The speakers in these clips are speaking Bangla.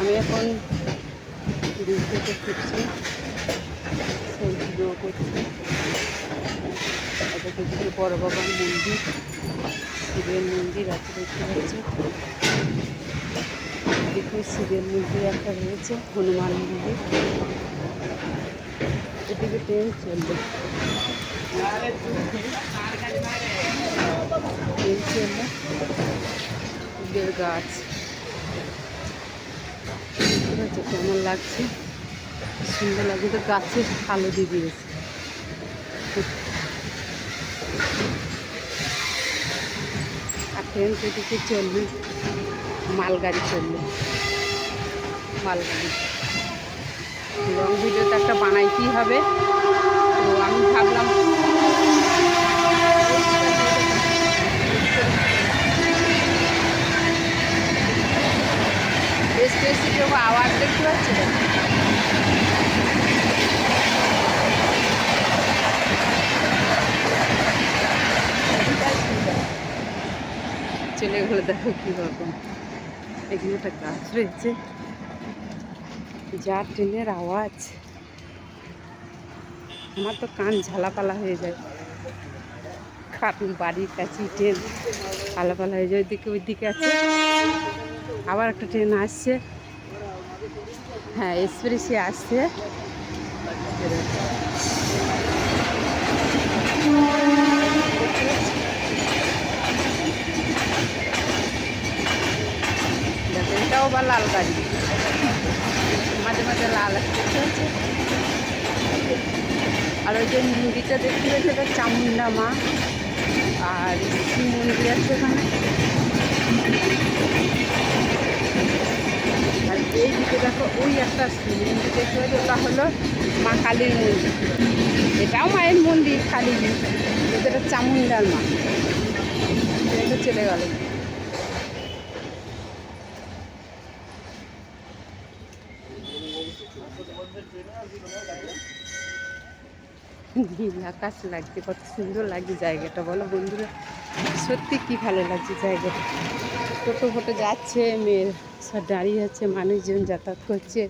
আমি এখন ব্রিজ থেকে ফিরছি, সেই ভিডিও করছি। এটা দেখছি বড় বাবার মন্দির, শিবের মন্দির আছে দেখতে পাচ্ছি। দেখুন শিবের মন্দির একটা রয়েছে, হনুমান মন্দির। এদিকে ট্রেন চলবে, ট্রেন চলবে। ফুলের গাছ দেখতে পাচ্ছি কেমন লাগছে, সুন্দর লাগছে। তো গাছের আলো দিয়ে দিয়েছে। আর ট্রেন সেদিকে চলবে, মালগাড়ি চলবে, মালগাড়ি। লং ভিডিও তো একটা বানাইতেই হবে, তো আমি ভাবলাম বেশ বেশি কেউ আওয়াজ দেখতে পাচ্ছি না। চলে গেলে দেখো কীরকম। এখানে একটা গাছ রয়েছে, যা ট্রেনের আওয়াজ, আমার তো কান ঝালাপালা হয়ে যায়। কারণ বাড়ির কাছে ট্রেন আলাপালা হয়ে যায়। ওইদিকে আছে, আবার একটা ট্রেন আসছে। হ্যাঁ, এক্সপ্রেসে আসছে। দেখো এটাও বা লাল গাড়ি, মাঝে মাঝে লাল আসছে। আর ওই যে মন্দিরটা দেখতে পাচ্ছি, এটা চামুন্ডা মা, আর শিব মন্দির আছে এখানে। আর এই দিকে দেখো ওই একটা মন্দির দেখতে পাচ্ছি, ওটা হলো মা কালীর মন্দির। এটাও মায়ের মন্দির, কালী, এটা চামুন্ডার মা। এটা চলে গেল। নীল আকাশ লাগছে, কত সুন্দর লাগছে জায়গাটা, বলো বন্ধুরা। সত্যি কি ভালো লাগছে জায়গাটা। টোটো ফোটো যাচ্ছে, মেয়ের সব দাঁড়িয়ে আছে, মানুষজন যাতায়াত করছে।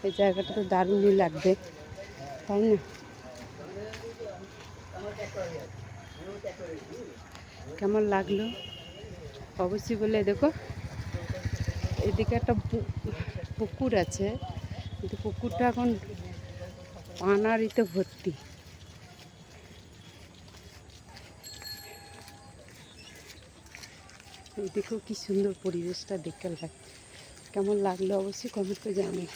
এই জায়গাটা তো দারুণই লাগবে, তাই না? কেমন লাগলো অবশ্যই বলে। দেখো এদিকে একটা পুকুর আছে, কিন্তু পুকুরটা এখন পানারিতে ভর্তি। দেখো কি সুন্দর পরিবেশটা দেখতে লাগে। কেমন লাগলো অবশ্যই কমেন্ট করে জানাবেন।